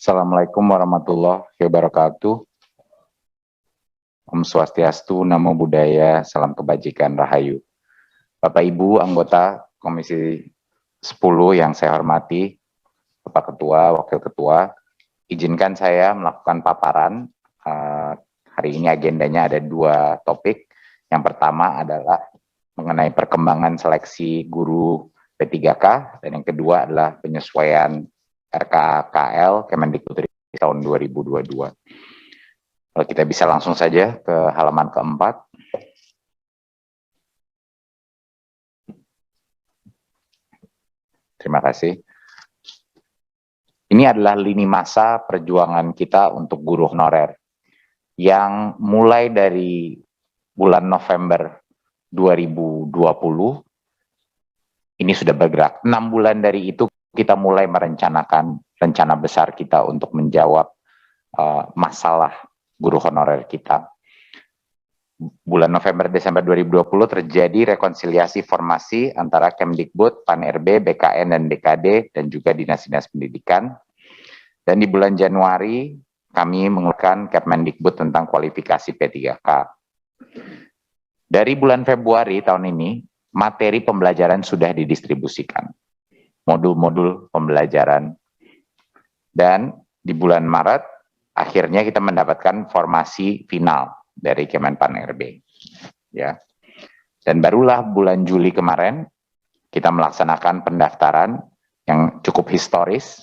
Assalamualaikum warahmatullahi wabarakatuh. Om Swastiastu, Namo Buddhaya, salam kebajikan, Rahayu. Bapak Ibu anggota Komisi 10 yang saya hormati, Bapak Ketua, Wakil Ketua, izinkan saya melakukan paparan. Hari ini agendanya ada 2 topik. Yang pertama adalah mengenai perkembangan seleksi guru P3K, dan yang kedua adalah penyesuaian RKKL Kemendikbud tahun 2022. Kalau kita bisa langsung saja ke halaman keempat. Terima kasih. Ini adalah lini masa perjuangan kita untuk guru honorer yang mulai dari bulan November 2020 ini sudah bergerak. 6 bulan dari itu kita mulai merencanakan rencana besar kita untuk menjawab masalah guru honorer kita. Bulan November-Desember 2020 terjadi rekonsiliasi formasi antara Kemdikbud, Pan-RB, BKN, dan BKD, dan juga Dinas-Dinas Pendidikan. Dan di bulan Januari, kami mengeluarkan Kemendikbud tentang kualifikasi P3K. Dari bulan Februari tahun ini, materi pembelajaran sudah didistribusikan. Modul-modul pembelajaran. Dan di bulan Maret, akhirnya kita mendapatkan formasi final dari Kemenpan RB, ya. Dan barulah bulan Juli kemarin kita melaksanakan pendaftaran yang cukup historis,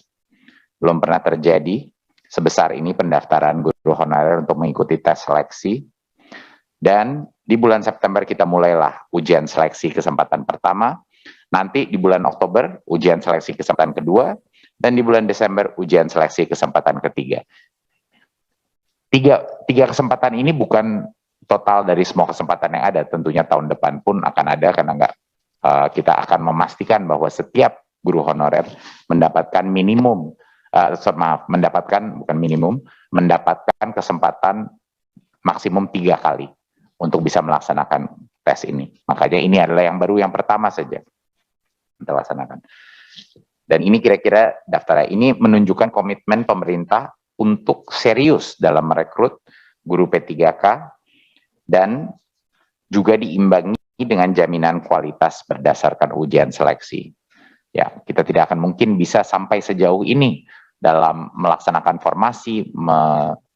belum pernah terjadi sebesar ini pendaftaran guru honorer untuk mengikuti tes seleksi. Dan di bulan September kita mulailah ujian seleksi kesempatan pertama, nanti di bulan Oktober ujian seleksi kesempatan kedua, dan di bulan Desember ujian seleksi kesempatan ketiga. Tiga kesempatan ini bukan total dari semua kesempatan yang ada. Tentunya tahun depan pun akan ada, karena kita akan memastikan bahwa setiap guru honorer mendapatkan mendapatkan kesempatan maksimum 3 kali untuk bisa melaksanakan tes ini. Makanya ini adalah yang baru, yang pertama saja kita laksanakan. Dan ini kira-kira daftarnya. Ini menunjukkan komitmen pemerintah untuk serius dalam merekrut guru P3K dan juga diimbangi dengan jaminan kualitas berdasarkan ujian seleksi. Ya, kita tidak akan mungkin bisa sampai sejauh ini dalam melaksanakan formasi,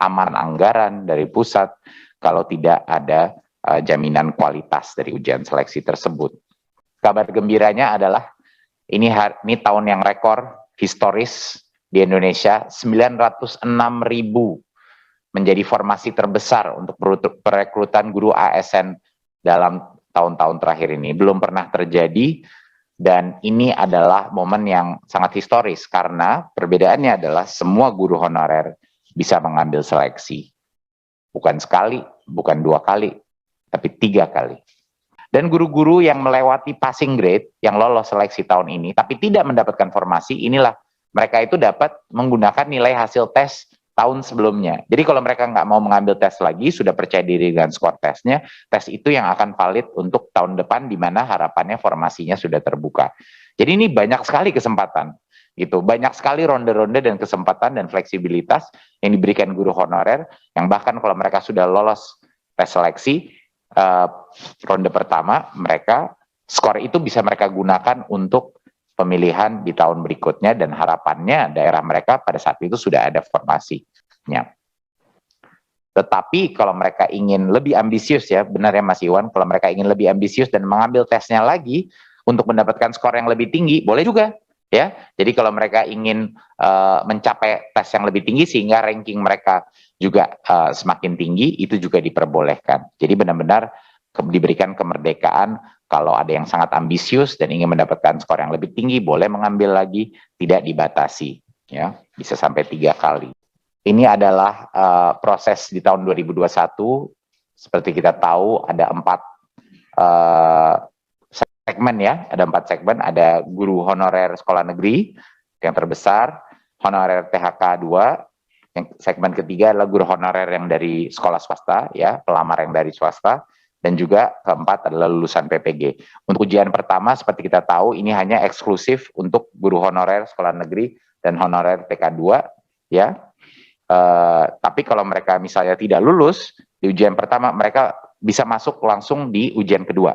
aman anggaran dari pusat kalau tidak ada jaminan kualitas dari ujian seleksi tersebut. Kabar gembiranya adalah ini tahun yang rekor historis di Indonesia. 906.000 menjadi formasi terbesar untuk perekrutan guru ASN dalam tahun-tahun terakhir ini. Belum pernah terjadi, dan ini adalah momen yang sangat historis karena perbedaannya adalah semua guru honorer bisa mengambil seleksi. Bukan sekali, bukan 2 kali, tapi 3 kali. Dan guru-guru yang melewati passing grade, yang lolos seleksi tahun ini, tapi tidak mendapatkan formasi, inilah mereka itu dapat menggunakan nilai hasil tes tahun sebelumnya. Jadi kalau mereka nggak mau mengambil tes lagi, sudah percaya diri dengan skor tesnya, tes itu yang akan valid untuk tahun depan, di mana harapannya formasinya sudah terbuka. Jadi ini banyak sekali kesempatan, gitu. Banyak sekali ronde-ronde dan kesempatan dan fleksibilitas yang diberikan guru honorer, yang bahkan kalau mereka sudah lolos tes seleksi, ronde pertama, mereka skor itu bisa mereka gunakan untuk pemilihan di tahun berikutnya, dan harapannya daerah mereka pada saat itu sudah ada formasinya. Tetapi kalau mereka ingin lebih ambisius, ya benar ya Mas Iwan, kalau mereka ingin lebih ambisius dan mengambil tesnya lagi untuk mendapatkan skor yang lebih tinggi, boleh juga, ya. Jadi kalau mereka ingin mencapai tes yang lebih tinggi sehingga ranking mereka juga semakin tinggi, itu juga diperbolehkan. Jadi benar-benar diberikan kemerdekaan. Kalau ada yang sangat ambisius dan ingin mendapatkan skor yang lebih tinggi, boleh mengambil lagi, tidak dibatasi, ya, bisa sampai 3 kali. Ini adalah proses di tahun 2021. Seperti kita tahu, ada 4 segmen, ya, ada 4 segmen. Ada guru honorer sekolah negeri yang terbesar, honorer THK 2, yang segmen ketiga adalah guru honorer yang dari sekolah swasta, ya, pelamar yang dari swasta, dan juga keempat adalah lulusan PPG. Untuk ujian pertama, seperti kita tahu, ini hanya eksklusif untuk guru honorer sekolah negeri dan honorer TK2, ya. Tapi kalau mereka misalnya tidak lulus di ujian pertama, mereka bisa masuk langsung di ujian kedua,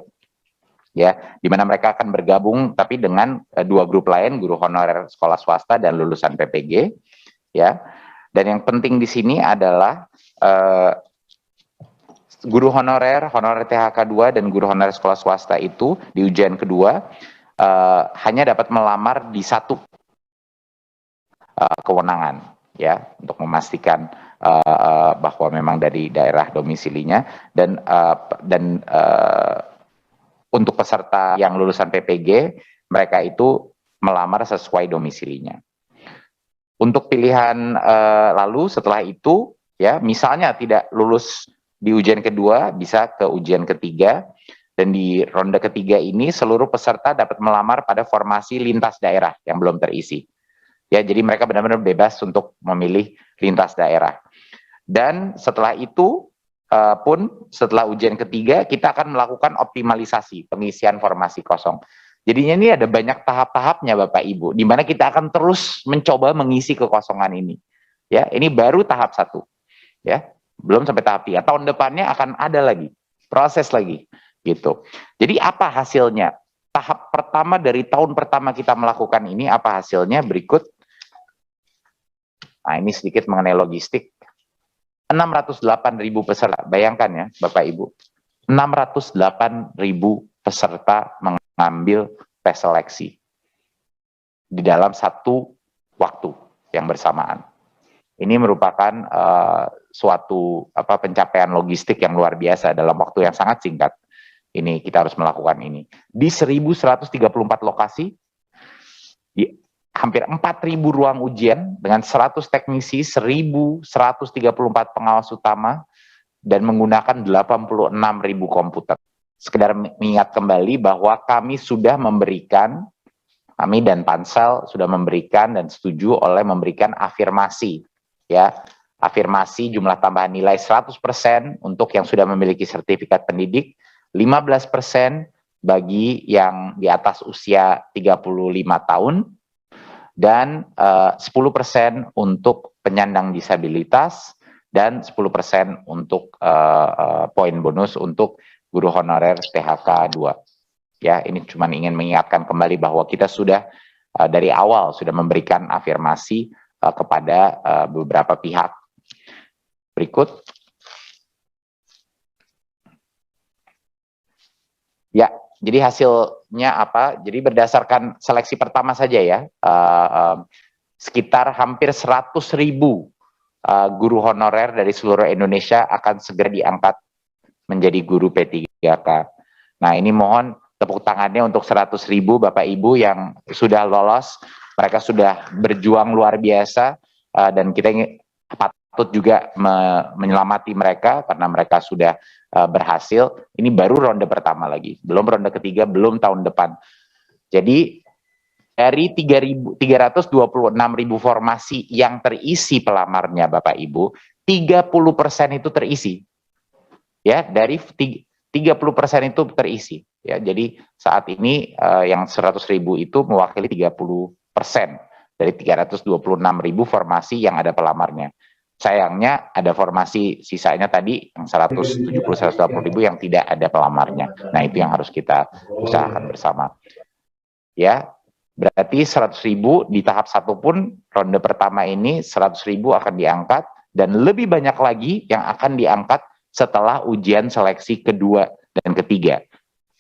ya, di mana mereka akan bergabung tapi dengan dua grup lain, guru honorer sekolah swasta dan lulusan PPG, ya. Dan yang penting di sini adalah guru honorer THK 2 dan guru honorer sekolah swasta itu di ujian kedua hanya dapat melamar di satu kewenangan, ya, untuk memastikan bahwa memang dari daerah domisilinya, dan untuk peserta yang lulusan PPG mereka itu melamar sesuai domisilinya. Untuk pilihan lalu setelah itu, ya, misalnya tidak lulus di ujian kedua, bisa ke ujian ketiga, dan di ronde ketiga ini seluruh peserta dapat melamar pada formasi lintas daerah yang belum terisi. Ya, jadi mereka benar-benar bebas untuk memilih lintas daerah. Dan setelah itu pun setelah ujian ketiga kita akan melakukan optimalisasi pengisian formasi kosong. Jadinya ini ada banyak tahap-tahapnya Bapak Ibu, di mana kita akan terus mencoba mengisi kekosongan ini. Ya, ini baru tahap 1. Ya, belum sampai tahap 3. Tahun depannya akan ada lagi, proses lagi gitu. Jadi apa hasilnya? Tahap pertama dari tahun pertama kita melakukan ini, apa hasilnya? Berikut. Nah, ini sedikit mengenai logistik. 608.000 peserta, bayangkan ya Bapak Ibu, 608.000 peserta mengambil tes seleksi di dalam satu waktu yang bersamaan. Ini merupakan suatu pencapaian logistik yang luar biasa dalam waktu yang sangat singkat. Ini kita harus melakukan ini. Di 1.134 lokasi, di hampir 4.000 ruang ujian dengan 100 teknisi, 1.134 pengawas utama, dan menggunakan 86.000 komputer. Sekedar mengingat kembali bahwa kami sudah memberikan, kami dan Pansel sudah memberikan dan setuju oleh memberikan afirmasi, ya, afirmasi jumlah tambahan nilai 100% untuk yang sudah memiliki sertifikat pendidik, 15% bagi yang di atas usia 35 tahun, dan 10% untuk penyandang disabilitas, dan 10% untuk poin bonus untuk guru honorer THK 2. Ya, ini cuma ingin mengingatkan kembali bahwa kita sudah dari awal sudah memberikan afirmasi kepada beberapa pihak. Berikut. Ya, jadi hasilnya apa? Jadi berdasarkan seleksi pertama saja ya, sekitar hampir 100.000 guru honorer dari seluruh Indonesia akan segera diangkat menjadi guru P3K. Nah, ini mohon tepuk tangannya untuk 100.000 Bapak Ibu yang sudah lolos. Mereka sudah berjuang luar biasa, dan kita patut juga menyelamati mereka karena mereka sudah berhasil. Ini baru ronde pertama lagi, belum ronde ketiga, belum tahun depan. Jadi dari 3.326.000 formasi yang terisi pelamarnya Bapak Ibu, 30% itu terisi. Ya, dari 30% itu terisi. Ya, jadi saat ini yang 100.000 itu mewakili 30% dari 326.000 formasi yang ada pelamarnya. Sayangnya ada formasi sisanya tadi yang 170-180.000 yang tidak ada pelamarnya. Nah, itu yang harus kita usahakan bersama. Ya, berarti 100.000 di tahap 1 pun ronde pertama ini 100.000 akan diangkat, dan lebih banyak lagi yang akan diangkat setelah ujian seleksi kedua dan ketiga.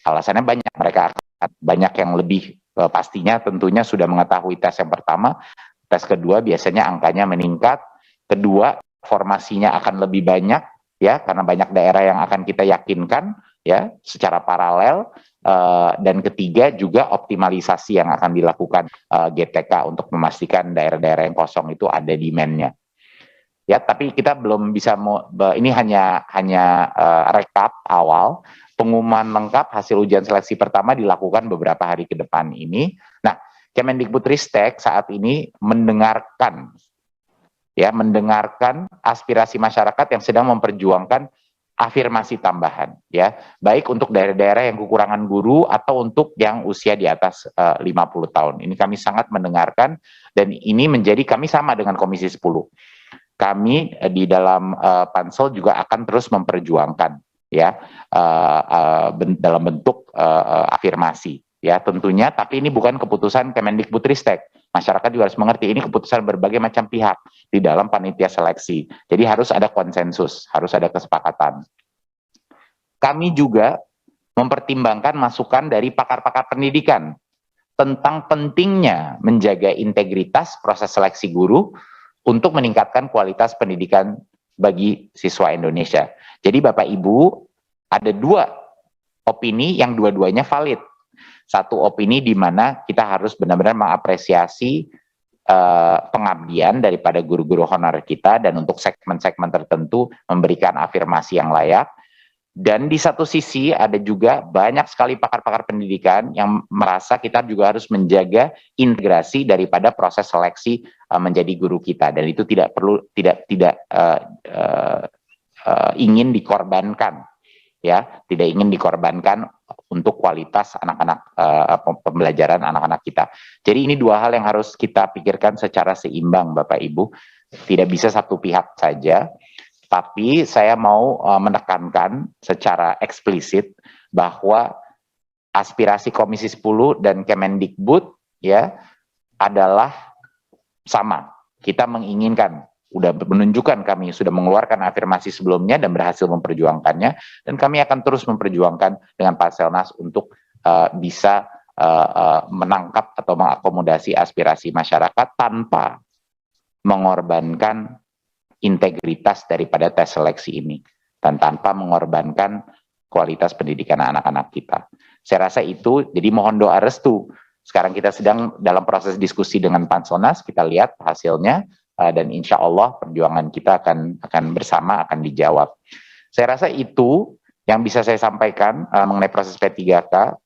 Alasannya banyak, mereka akan banyak yang lebih pastinya tentunya sudah mengetahui tes yang pertama, tes kedua biasanya angkanya meningkat, kedua formasinya akan lebih banyak, ya, karena banyak daerah yang akan kita yakinkan, ya, secara paralel, dan ketiga juga optimalisasi yang akan dilakukan GTK untuk memastikan daerah-daerah yang kosong itu ada demand-nya. Ya, tapi kita belum bisa, ini hanya rekap awal. Pengumuman lengkap hasil ujian seleksi pertama dilakukan beberapa hari ke depan ini. Nah, Kemendikbudristek saat ini mendengarkan aspirasi masyarakat yang sedang memperjuangkan afirmasi tambahan, ya, baik untuk daerah-daerah yang kekurangan guru atau untuk yang usia di atas 50 tahun. Ini kami sangat mendengarkan, dan ini menjadi kami sama dengan Komisi 10. Kami di dalam Pansel juga akan terus memperjuangkan, ya, dalam bentuk afirmasi, ya, tentunya. Tapi ini bukan keputusan Kemendikbudristek. Masyarakat juga harus mengerti ini keputusan berbagai macam pihak di dalam panitia seleksi. Jadi harus ada konsensus, harus ada kesepakatan. Kami juga mempertimbangkan masukan dari pakar-pakar pendidikan tentang pentingnya menjaga integritas proses seleksi guru untuk meningkatkan kualitas pendidikan bagi siswa Indonesia. Jadi Bapak Ibu, ada dua opini yang dua-duanya valid. Satu opini di mana kita harus benar-benar mengapresiasi pengabdian daripada guru-guru honorer kita, dan untuk segmen-segmen tertentu memberikan afirmasi yang layak. Dan di satu sisi ada juga banyak sekali pakar-pakar pendidikan yang merasa kita juga harus menjaga integrasi daripada proses seleksi menjadi guru kita, dan itu tidak ingin dikorbankan, ya, tidak ingin dikorbankan untuk kualitas anak-anak pembelajaran anak-anak kita. Jadi ini dua hal yang harus kita pikirkan secara seimbang, Bapak Ibu. Tidak bisa satu pihak saja. Tapi saya mau menekankan secara eksplisit bahwa aspirasi Komisi 10 dan Kemendikbud, ya, adalah sama. Kita menginginkan, sudah menunjukkan kami sudah mengeluarkan afirmasi sebelumnya dan berhasil memperjuangkannya, dan kami akan terus memperjuangkan dengan Parselnas untuk bisa menangkap atau mengakomodasi aspirasi masyarakat tanpa mengorbankan integritas daripada tes seleksi ini, dan tanpa mengorbankan kualitas pendidikan anak-anak kita. Saya rasa itu, jadi mohon doa restu. Sekarang kita sedang dalam proses diskusi dengan Parselnas, kita lihat hasilnya, dan insya Allah perjuangan kita akan bersama, akan dijawab. Saya rasa itu yang bisa saya sampaikan mengenai proses P3K.